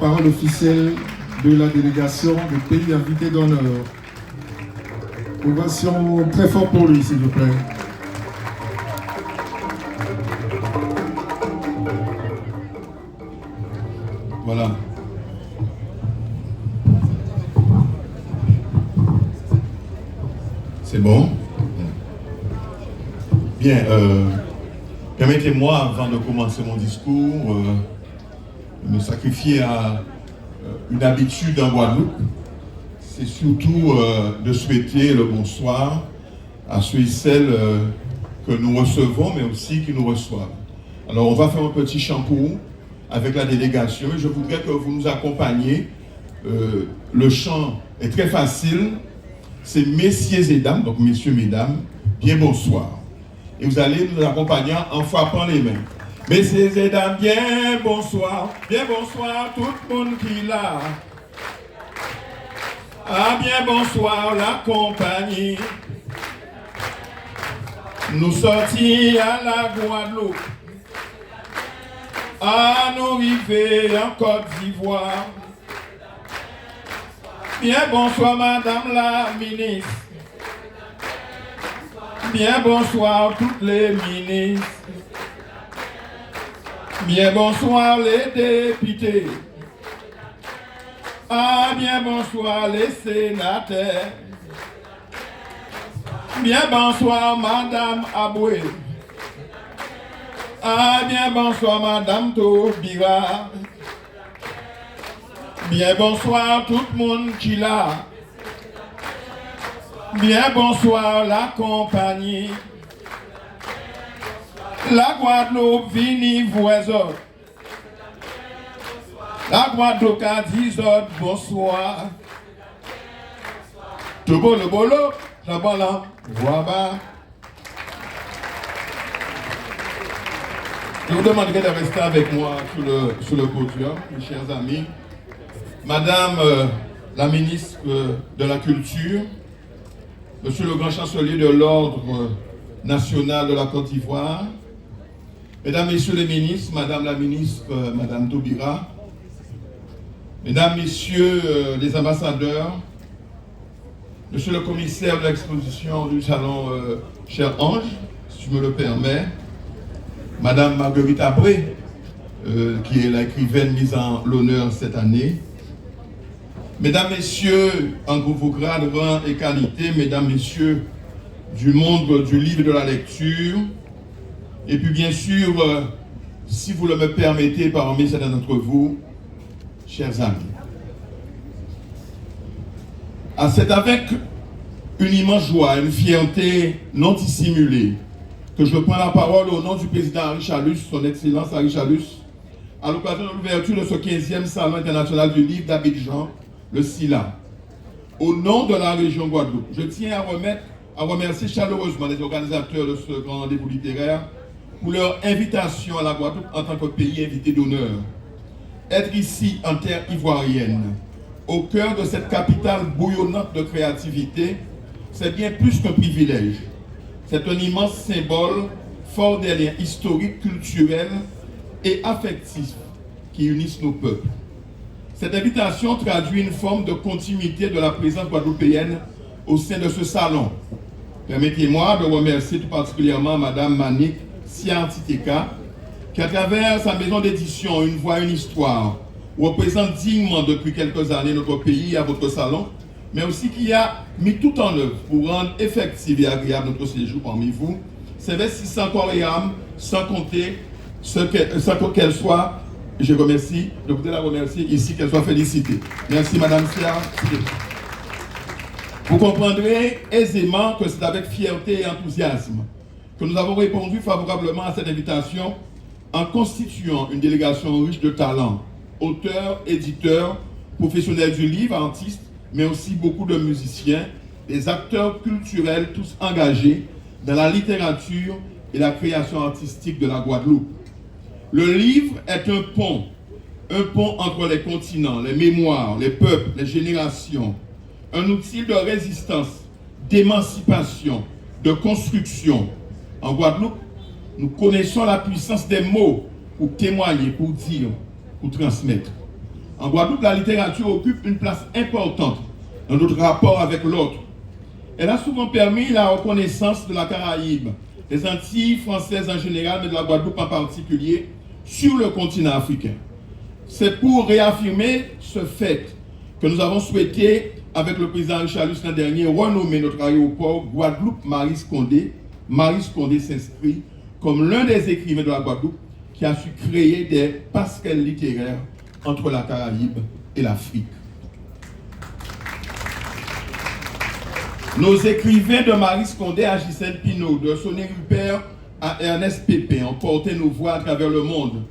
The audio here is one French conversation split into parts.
Parole officielle de la délégation des pays invités d'honneur. Ovation très fort pour lui, s'il vous plaît. Voilà. C'est bon? Bien, permettez-moi, avant de commencer mon discours, de me sacrifier à une habitude en Guadeloupe. C'est surtout de souhaiter le bonsoir à ceux et celles que nous recevons, mais aussi qui nous reçoivent. Alors, on va faire un petit shampoo avec la délégation. Je voudrais que vous nous accompagniez. Le chant est très facile. C'est messieurs et dames, donc messieurs, mesdames, bien bonsoir. Et vous allez nous accompagner en frappant les mains. Messieurs et dames, bien bonsoir tout le monde qui l'a. Ah, bien bonsoir la compagnie. Nous sortis à la Guadeloupe. À nous arriver en Côte d'Ivoire. Bien bonsoir Madame la ministre. Bien bonsoir toutes les ministres. Bien bonsoir les députés. Ah, bien bonsoir les sénateurs. Bien bonsoir Madame Aboué. Ah, bien bonsoir Madame Taubira. Bien bonsoir tout le monde qui l'a. Bien bonsoir la compagnie. La Guadeloupe vini voisin. La Guadeloupe a dit bonsoir. Tout beau le bolo, la bala, voilà. Je vous demanderai de rester avec moi sur le podium, mes chers amis. Madame la ministre de la Culture, Monsieur le grand chancelier de l'Ordre national de la Côte d'Ivoire, Mesdames, Messieurs les ministres, Madame la ministre, Madame Taubira, Mesdames, Messieurs les ambassadeurs, Monsieur le commissaire de l'exposition du salon Cher Ange, si je me le permets, Madame Marguerite Abré, qui est l'écrivaine mise en l'honneur cette année, Mesdames, Messieurs, en vos grades, rang et qualité, Mesdames, Messieurs du monde du livre et de la lecture, et puis bien sûr, si vous le me permettez, parmi certains d'entre vous, chers amis. C'est avec une immense joie, une fierté non dissimulée, que je prends la parole au nom du président Henri Chalus, son Excellence Henri Chalus, à l'occasion de l'ouverture de ce 15e Salon international du livre d'Abidjan, le SILA. Au nom de la région Guadeloupe, je tiens à remercier chaleureusement les organisateurs de ce grand rendez-vous littéraire pour leur invitation à la Guadeloupe en tant que pays invité d'honneur. Être ici en terre ivoirienne, au cœur de cette capitale bouillonnante de créativité, c'est bien plus qu'un privilège. C'est un immense symbole fort des liens historiques, culturels et affectifs qui unissent nos peuples. Cette invitation traduit une forme de continuité de la présence guadeloupéenne au sein de ce salon. Permettez-moi de remercier tout particulièrement Madame Manik Siantiteka, qui à travers sa maison d'édition Une Voix, une Histoire, représente dignement depuis quelques années notre pays à votre salon, mais aussi qui a mis tout en œuvre pour rendre effectif et agréable notre séjour parmi vous, s'investissant corps et âme, sans compter qu'elle soit. Je remercie, je voudrais la remercier ici, qu'elle soit félicitée. Merci Madame Sia. Vous comprendrez aisément que c'est avec fierté et enthousiasme que nous avons répondu favorablement à cette invitation en constituant une délégation riche de talents, auteurs, éditeurs, professionnels du livre, artistes, mais aussi beaucoup de musiciens, des acteurs culturels tous engagés dans la littérature et la création artistique de la Guadeloupe. Le livre est un pont entre les continents, les mémoires, les peuples, les générations, un outil de résistance, d'émancipation, de construction. En Guadeloupe, nous connaissons la puissance des mots pour témoigner, pour dire, pour transmettre. En Guadeloupe, la littérature occupe une place importante dans notre rapport avec l'autre. Elle a souvent permis la reconnaissance de la Caraïbe, des Antilles françaises en général, mais de la Guadeloupe en particulier, sur le continent africain. C'est pour réaffirmer ce fait que nous avons souhaité, avec le président Richard Luce l'an dernier, renommer notre aéroport Guadeloupe Maurice Condé. Maurice Condé s'inscrit comme l'un des écrivains de la Guadeloupe qui a su créer des passerelles littéraires entre la Caraïbe et l'Afrique. Nos écrivains de Maurice Condé à Gisèle Pinault, de Sonny Rupert à Ernest Pépin ont porté nos voix à travers le monde.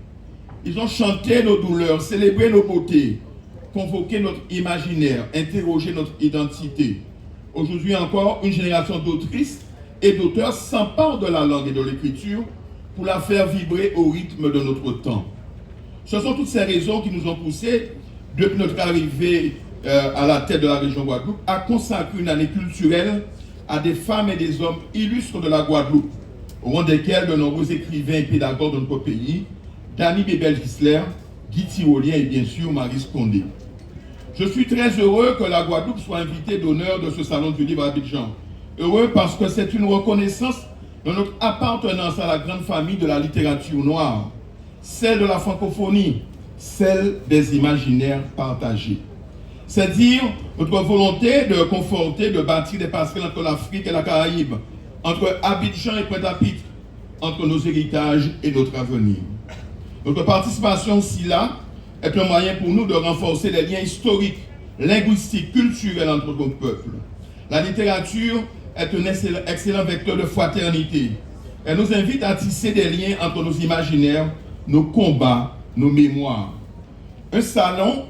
Ils ont chanté nos douleurs, célébré nos beautés, convoqué notre imaginaire, interrogé notre identité. Aujourd'hui encore, une génération d'autrices et d'auteurs s'emparent de la langue et de l'écriture pour la faire vibrer au rythme de notre temps. Ce sont toutes ces raisons qui nous ont poussés, depuis notre arrivée à la tête de la région Guadeloupe, à consacrer une année culturelle à des femmes et des hommes illustres de la Guadeloupe, au rang desquels de nombreux écrivains et pédagogues de notre pays, Dany Bébel-Gisler, Guy Tyrolien et bien sûr Maurice Condé. Je suis très heureux que la Guadeloupe soit invitée d'honneur de ce salon du livre à Abidjan. Heureux parce que c'est une reconnaissance de notre appartenance à la grande famille de la littérature noire, celle de la francophonie, celle des imaginaires partagés. C'est dire notre volonté de conforter, de bâtir des passerelles entre l'Afrique et la Caraïbe, entre Abidjan et Pointe-à-Pitre, entre nos héritages et notre avenir. Notre participation aussi là est un moyen pour nous de renforcer les liens historiques, linguistiques, culturels entre nos peuples. La littérature est un excellent vecteur de fraternité. Elle nous invite à tisser des liens entre nos imaginaires, nos combats, nos mémoires. Un salon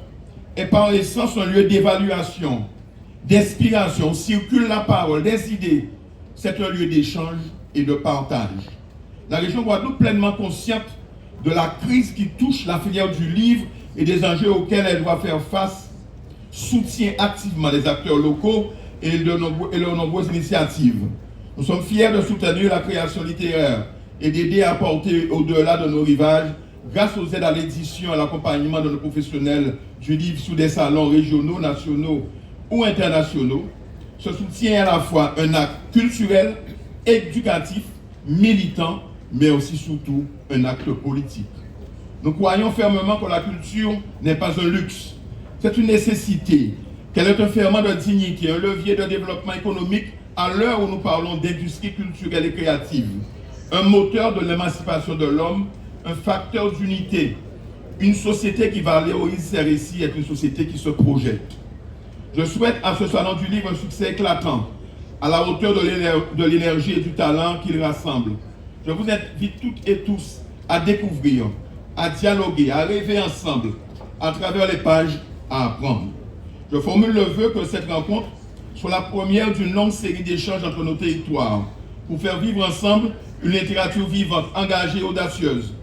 est par essence un lieu d'évaluation, d'inspiration, circule la parole, des idées. C'est un lieu d'échange et de partage. La région Guadeloupe, pleinement consciente de la crise qui touche la filière du livre et des enjeux auxquels elle doit faire face, soutient activement les acteurs locaux et leurs nombreuses initiatives. Nous sommes fiers de soutenir la création littéraire et d'aider à porter au-delà de nos rivages grâce aux aides à l'édition et à l'accompagnement de nos professionnels du livre sous des salons régionaux, nationaux ou internationaux. Ce soutien est à la fois un acte culturel, éducatif, militant, mais aussi surtout un acte politique. Nous croyons fermement que la culture n'est pas un luxe, c'est une nécessité, qu'elle est un ferment de dignité, un levier de développement économique à l'heure où nous parlons d'industrie culturelle et créative, un moteur de l'émancipation de l'homme, un facteur d'unité. Une société qui valorise ses récits est une société qui se projette. Je souhaite à ce salon du livre un succès éclatant, à la hauteur de l'énergie et du talent qu'il rassemble. Je vous invite toutes et tous à découvrir, à dialoguer, à rêver ensemble, à travers les pages, à apprendre. Je formule le vœu que cette rencontre soit la première d'une longue série d'échanges entre nos territoires, pour faire vivre ensemble une littérature vivante, engagée et audacieuse.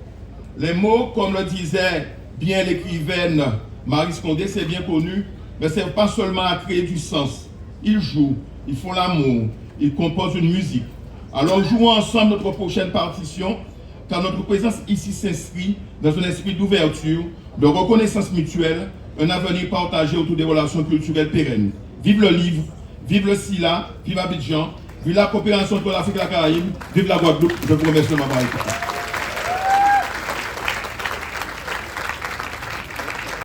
Les mots, comme le disait bien l'écrivaine Maurice Condé, c'est bien connu, ne servent pas seulement à créer du sens. Ils jouent, ils font l'amour, ils composent une musique. Alors jouons ensemble notre prochaine partition, car notre présence ici s'inscrit dans un esprit d'ouverture, de reconnaissance mutuelle, un avenir partagé autour des relations culturelles pérennes. Vive le livre, vive le SILA, vive Abidjan, vive la coopération entre l'Afrique et la Caraïbe, vive la Guadeloupe. Je vous remercie de m'avoir écouté.